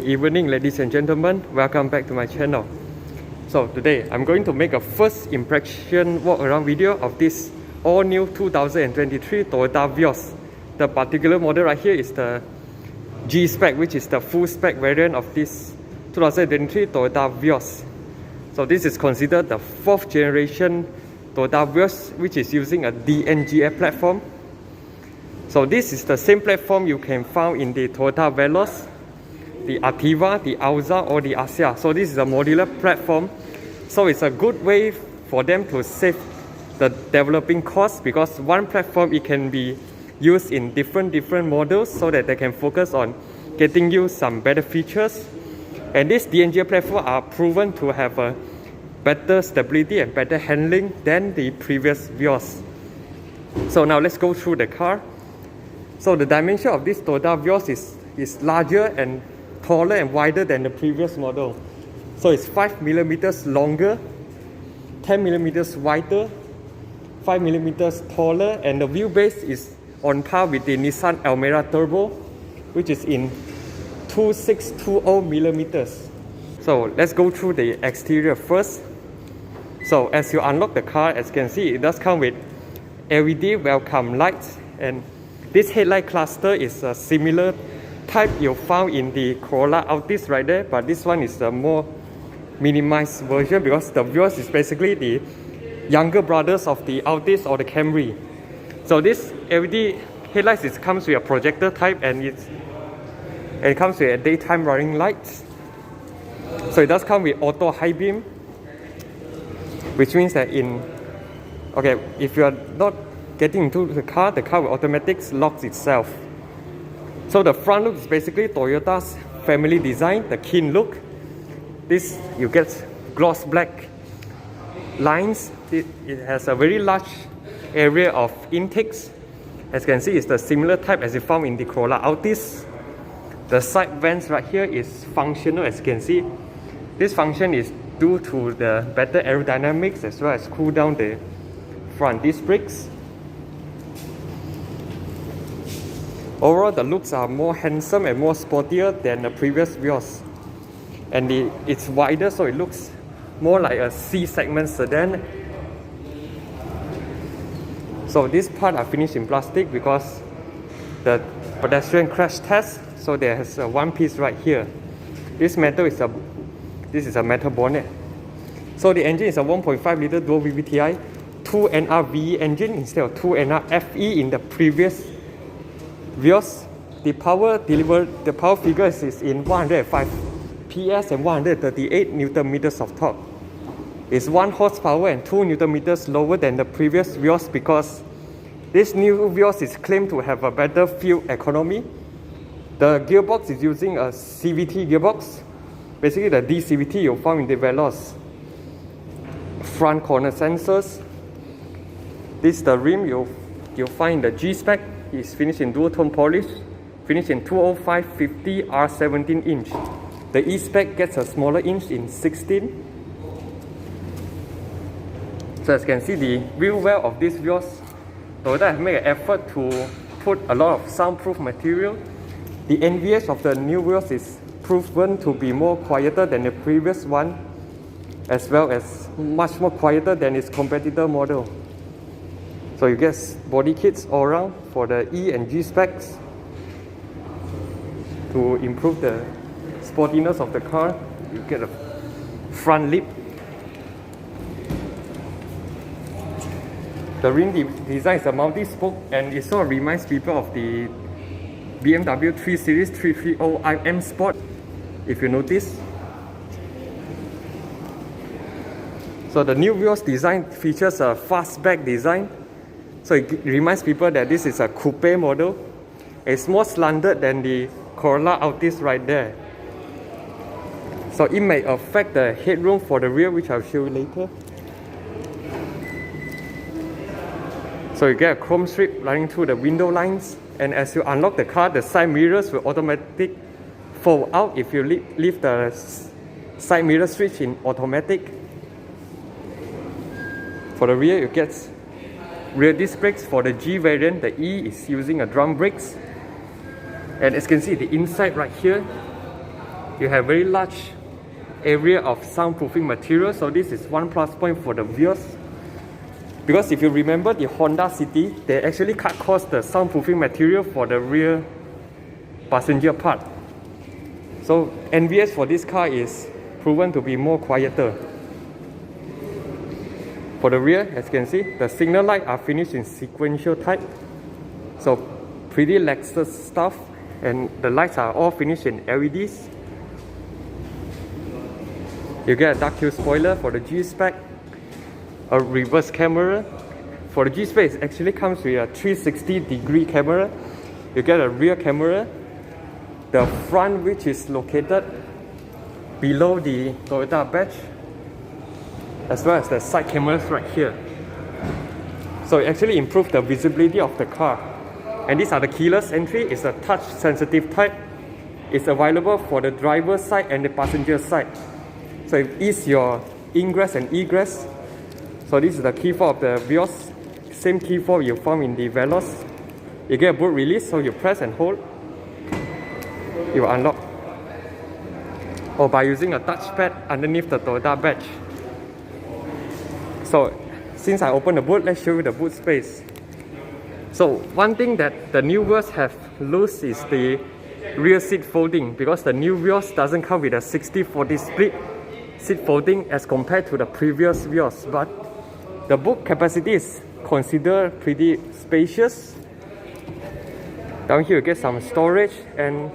Good evening, ladies and gentlemen. Welcome back to my channel. So today I'm going to make a first impression walk around video of this all new 2023 Toyota Vios. The particular model right here is the G spec, which is the full spec variant of this 2023 Toyota Vios. So this is considered the 4th generation Toyota Vios, which is using a DNGF platform. So this is the same platform you can find in the Toyota Veloz, the Activa, the Alza or the Asia. So this is a modular platform. So it's a good way for them to save the developing costs, because one platform it can be used in different models so that they can focus on getting you some better features. And this DNGF platform are proven to have a better stability and better handling than the previous Vios. So now let's go through the car. So the dimension of this Toyota Vios is larger and taller and wider than the previous model. So it's 5mm longer, 10mm wider, 5mm taller, and the wheelbase is on par with the Nissan Almera Turbo, which is in 2620mm. So let's go through the exterior first. So as you unlock the car, as you can see, it does come with LED welcome lights, and this headlight cluster is a similar type you found in the Corolla Altis right there, but this one is a more minimized version because the Vios is basically the younger brothers of the Altis or the Camry. So this LED headlights comes with a projector type, and it comes with a daytime running lights. So it does come with auto high beam, which means that if you are not getting into the car will automatically lock itself. So the front look is basically Toyota's family design, the keen look. This you get gloss black lines. It has a very large area of intakes. As you can see, it's the similar type as you found in the Corolla Altis. The side vents right here is functional. As you can see, this function is due to the better aerodynamics as well as cool down the front disc brakes. Overall, the looks are more handsome and more sportier than the previous Vios. And it's wider, so it looks more like a C-segment sedan. So this part are finished in plastic because the pedestrian crash test, so there's one piece right here. This is a metal bonnet. So the engine is a 1.5 liter dual VVT-i 2NR engine instead of 2NR FE in the previous Vios. The power figure is in 105 PS and 138 Newton meters of torque. It's 1 horsepower and 2 Newton meters lower than the previous Vios because this new Vios is claimed to have a better fuel economy. The gearbox is using a CVT gearbox, basically the Dcvt you found in the Veloz. Front corner sensors. This is the rim you'll find the G spec. It's finished in dual tone polish, finished in 205/50 R17 inch. The E spec gets a smaller inch in 16. So as you can see, the wheel well of this Vios, Toyota have made an effort to put a lot of soundproof material. The NVH of the new Vios is proven to be more quieter than the previous one, as well as much more quieter than its competitor model. So you get body kits all around for the E and G specs to improve the sportiness of the car. You get a front lip. The rim design is a multi-spoke, and it sort of reminds people of the BMW 3 Series 330i M Sport, if you notice. So the new Vios design features a fastback design. So it reminds people that this is a coupe model. It's more slanted than the Corolla Altis right there. So it may affect the headroom for the rear, which I'll show you later. So you get a chrome strip running through the window lines, and as you unlock the car, the side mirrors will automatically fold out if you leave the side mirror switch in automatic. For the rear, you get rear disc brakes. For the G variant, the E is using a drum brakes. And as you can see, the inside right here, You have very large area of soundproofing material, so this is one plus point for the Vios. Because if you remember the Honda City, they actually cut cost the soundproofing material for the rear passenger part. So NVS for this car is proven to be more quieter. For the rear, as you can see, the signal lights are finished in sequential type. So pretty Lexus stuff, and the lights are all finished in LEDs. You get a dark hue spoiler for the G spec, a reverse camera. For the G spec, it actually comes with a 360-degree camera. You get a rear camera, the front which is located below the Toyota badge, as well as the side cameras right here. So it actually improves the visibility of the car. And these are the keyless entry. It's a touch sensitive type. It's available for the driver's side and the passenger side. So it eases your ingress and egress. So this is the key fob of the Vios. Same key fob you found in the Veloz. You get a boot release, so you press and hold. You will unlock. Or by using a touchpad underneath the Toyota badge. So since I opened the boot, let's show you the boot space. So one thing that the new Vios have lost is the rear seat folding, because the new Vios doesn't come with a 60-40 split seat folding as compared to the previous Vios. But the boot capacity is considered pretty spacious. Down here you get some storage, and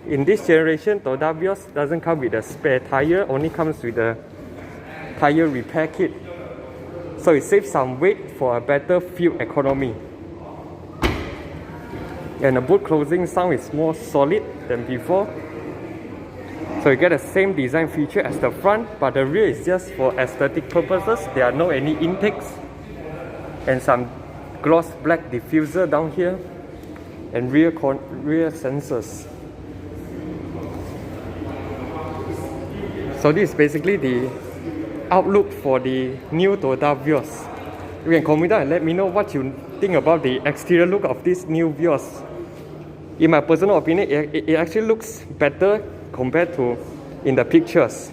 in this generation Toyota Vios doesn't come with a spare tire, only comes with a tire repair kit. So it saves some weight for a better fuel economy. And the boot closing sound is more solid than before. So you get the same design feature as the front, but the rear is just for aesthetic purposes. There are no any intakes. And some gloss black diffuser down here. And rear sensors. So this is basically the outlook for the new Toyota Vios. You can comment down and let me know what you think about the exterior look of this new Vios. In my personal opinion, it actually looks better compared to in the pictures.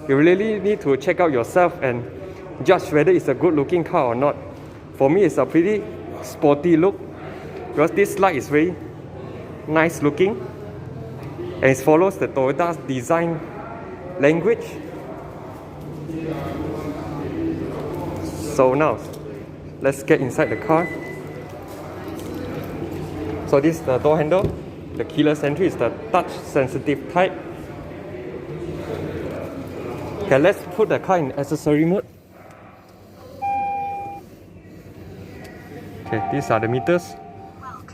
You really need to check out yourself and judge whether it's a good looking car or not. For me, it's a pretty sporty look, because this light is very nice looking and it follows the Toyota's design language. So now let's get inside the car. So this is the door handle. The keyless entry is the touch sensitive type. Okay, let's put the car in accessory mode. Okay, these are the meters.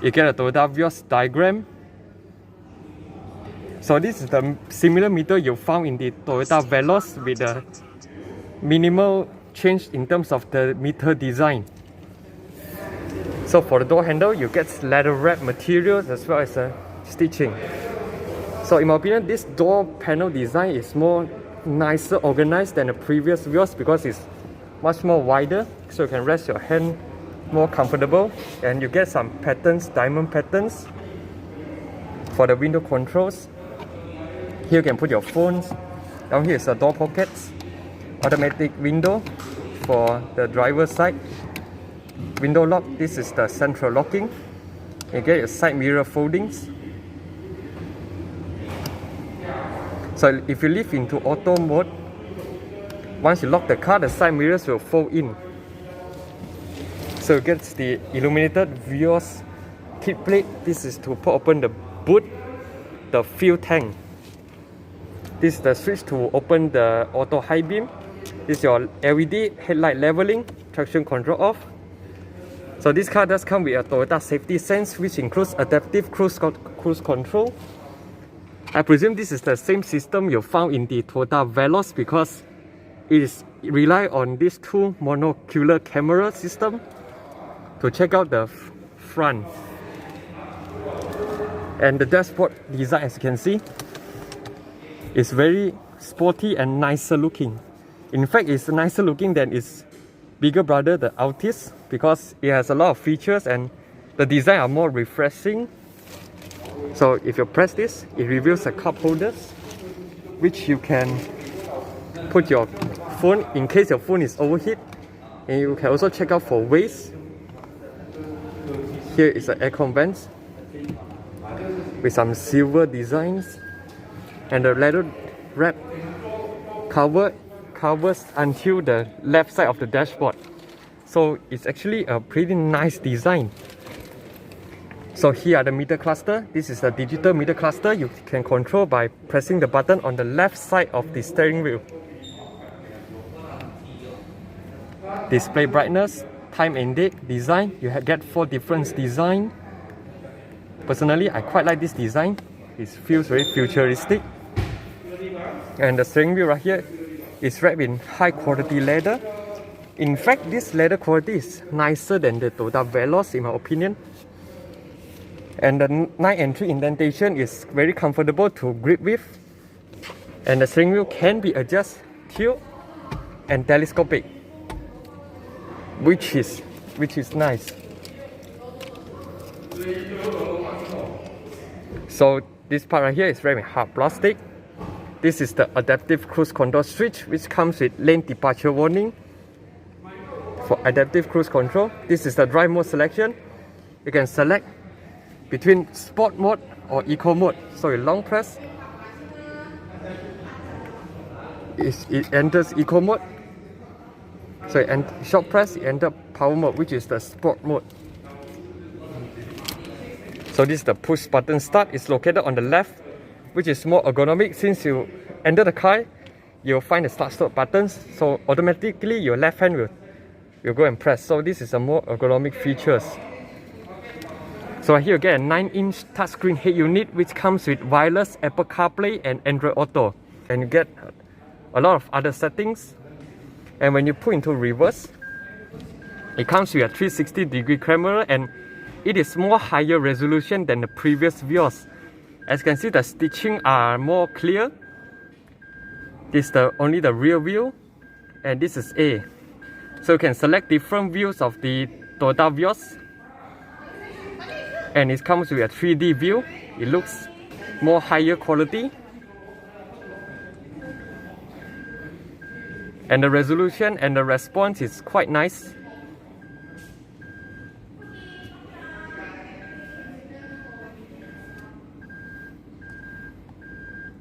You get a Toyota Vios diagram. So this is the similar meter you found in the Toyota Veloz, with a minimal change in terms of the meter design. So for the door handle, you get leather wrap materials as well as stitching. So in my opinion, this door panel design is more nicer organized than the previous Vios, because it's much more wider, so you can rest your hand more comfortable. And you get some patterns, diamond patterns for the window controls. Here you can put your phones. Down here is the door pockets. Automatic window for the driver's side. Window lock, this is the central locking. You get your side mirror foldings. So if you leave into auto mode, once you lock the car, the side mirrors will fold in. So you get the illuminated Vios kit plate. This is to open the boot, the fuel tank. This is the switch to open the auto high beam. This is your LED headlight leveling, traction control off. So this car does come with a Toyota Safety Sense, which includes adaptive cruise control. I presume this is the same system you found in the Toyota Veloz, because it relies on these two monocular camera system to check out the front. And the dashboard design, as you can see, is very sporty and nicer looking. In fact, it's nicer looking than its bigger brother, the Altis, because it has a lot of features and the design are more refreshing. So if you press this, it reveals the cup holders. which you can put your phone in case your phone is overheat, and you can also check out for waste. Here is the aircon vents with some silver designs, and the leather wrap covers until the left side of the dashboard. So it's actually a pretty nice design. So here are the meter cluster. This is a digital meter cluster you can control by pressing the button on the left side of the steering wheel. Display brightness, time and date design. You get 4 different designs. Personally, I quite like this design. It feels very futuristic. And the steering wheel right here is wrapped in high quality leather. In fact, this leather quality is nicer than the Toyota Vios in my opinion. And the 9 and 3 indentation is very comfortable to grip with. And the steering wheel can be adjusted, tilt and telescopic, which is nice. So this part right here is wrapped in hard plastic. This is the adaptive cruise control switch, which comes with lane departure warning for adaptive cruise control. This is the drive mode selection. You can select between sport mode or eco mode. So you long press, it enters eco mode. So short press, it enters power mode, which is the sport mode. So this is the push button start. It's located on the left, which is more ergonomic. Since you enter the car, you'll find the start-stop buttons. So automatically your left hand will go and press. So this is a more ergonomic features. So here you get a 9-inch touchscreen head unit, which comes with wireless Apple CarPlay and Android Auto. And you get a lot of other settings. And when you put into reverse, it comes with a 360-degree camera, and it is more higher resolution than the previous Vios. As you can see, the stitching are more clear. This is only the rear view, and this is A. So you can select different views of the Toyota Vios. And it comes with a 3D view. It looks more higher quality. And the resolution and the response is quite nice.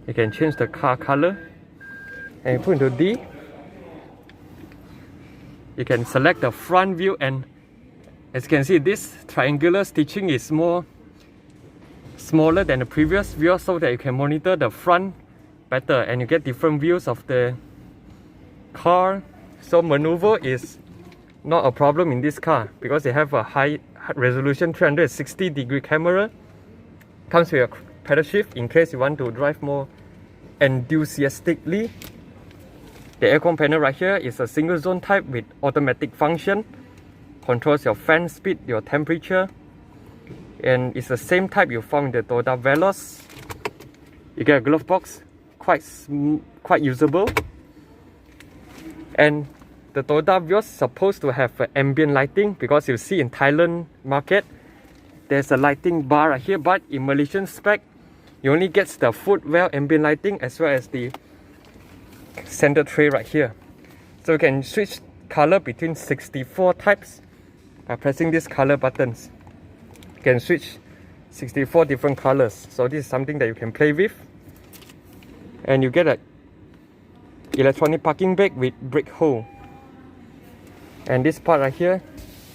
You can change the car color. And you put into D. You can select the front view, and as you can see, this triangular stitching is smaller than the previous view, so that you can monitor the front better and you get different views of the car. So maneuver is not a problem in this car because they have a high resolution 360-degree camera. Comes with a pedal shift in case you want to drive more enthusiastically. The aircon panel right here is a single zone type with automatic function. Controls your fan speed, your temperature, and it's the same type you found in the Toyota Vios. You get a glove box, quite usable. And the Toyota Vios is supposed to have ambient lighting, because you see in Thailand market there's a lighting bar right here, but in Malaysian spec you only get the footwell ambient lighting as well as the center tray right here. So you can switch color between 64 types by pressing these color buttons. You can switch 64 different colors. So this is something that you can play with. And you get a electronic parking brake with brake hole. And this part right here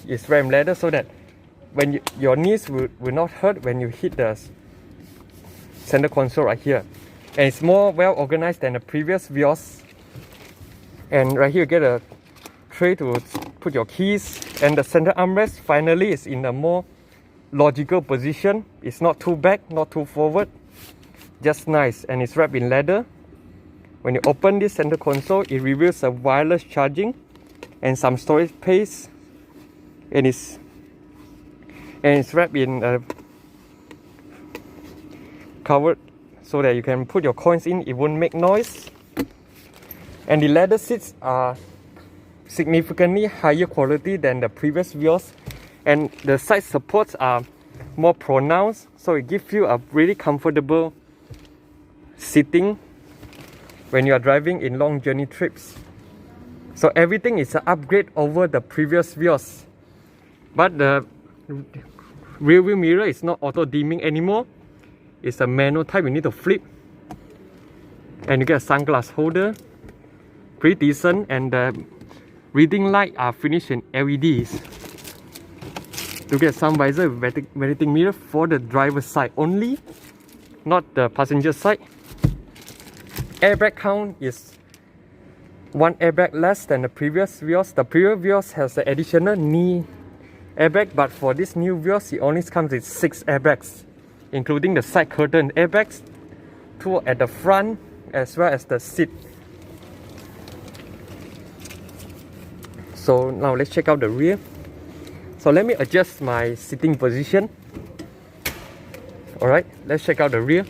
is ram leather, so that when your knees will not hurt when you hit the center console right here. And it's more well organized than the previous Vios. And right here you get a tray to put your keys, and the center armrest finally is in a more logical position. It's not too back, not too forward, just nice. And it's wrapped in leather. When you open this center console, it reveals a wireless charging and some storage space, and it's wrapped in covered so that you can put your coins in, it won't make noise. And the leather seats are significantly higher quality than the previous Vios, and the side supports are more pronounced, so it gives you a really comfortable sitting. when you are driving in long journey trips. So everything is an upgrade over the previous Vios. But the rear view mirror is not auto dimming anymore. It's a manual type, you need to flip. And you get a sunglass holder. Pretty decent, and the reading light are finished in LEDs. You get sun visor with ventilating mirror for the driver's side only, not the passenger side. Airbag count is 1 airbag less than the previous Vios. The previous Vios has an additional knee airbag, but for this new Vios, it only comes with 6 airbags, including the side curtain airbags, 2 at the front, as well as the seat. So now let's check out the rear. So let me adjust my sitting position. Alright, let's check out the rear.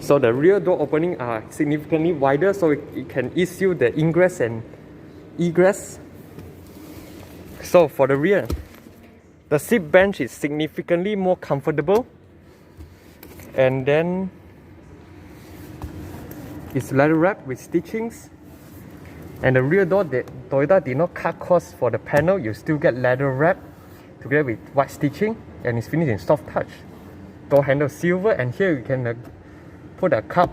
So the rear door opening are significantly wider, so it can ease you the ingress and egress. So for the rear, the seat bench is significantly more comfortable, and then it's leather wrapped with stitchings. And the rear door, Toyota did not cut costs for the panel. You still get leather wrap together with white stitching, and it's finished in soft touch. Door handle silver, and here you can put a cup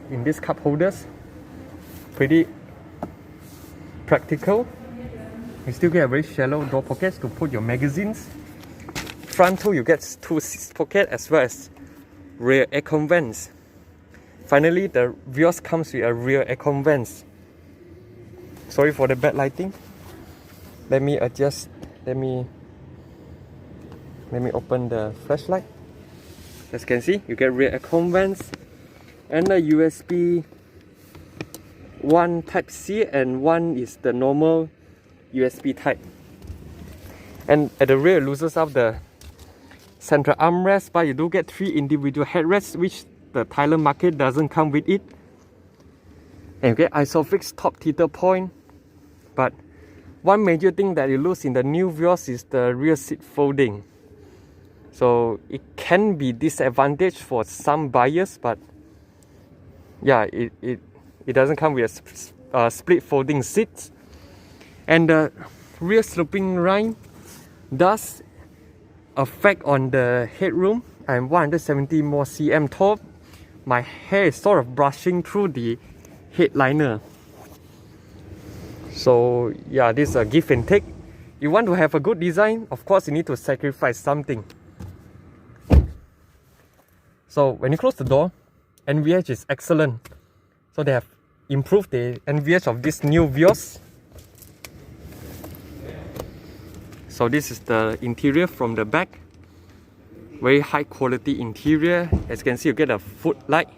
in these cup holders. Pretty practical. You still get a very shallow door pockets to put your magazines. Front too, you get 2 seat pockets as well as rear aircon vents. Finally, the Vios comes with a rear aircon vents. Sorry for the bad lighting. Let me adjust. Let me open the flashlight. As you can see, you get rear aircon vents and a USB. One type C and one is the normal USB type. And at the rear, it loses out the central armrest, but you do get 3 individual headrests, which the Thailand market doesn't come with it. And you get Isofix top heater point. But one major thing that you lose in the new Vios is the rear seat folding. So it can be disadvantage for some buyers, but yeah, it doesn't come with a split folding seat. And the rear sloping line does affect on the headroom. I'm 170 more cm tall. My hair is sort of brushing through the headliner. So yeah, this is a give and take. You want to have a good design, of course you need to sacrifice something. So when you close the door, NVH is excellent. So they have improved the NVH of this new Vios. So this is the interior from the back. Very high quality interior. As you can see, you get a footlight.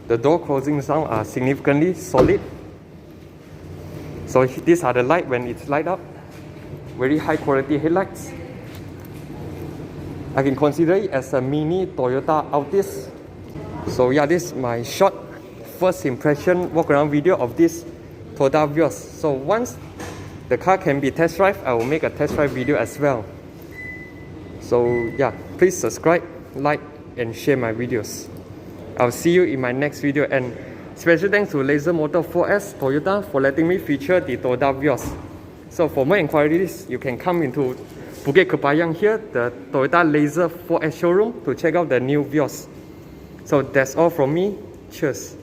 The door closing sound are significantly solid. So these are the light when it's light up. Very high quality headlights. I can consider it as a mini Toyota Altis. So yeah, this is my short first impression walk around video of this Toyota Vios. So once the car can be test drive, I will make a test drive video as well. So yeah, please subscribe, like and share my videos. I'll see you in my next video, and special thanks to Laser Motor 4S Toyota for letting me feature the Toyota Vios. So for more inquiries, you can come into Bukit Kepayang here, the Toyota Laser 4S showroom, to check out the new Vios. So that's all from me. Cheers.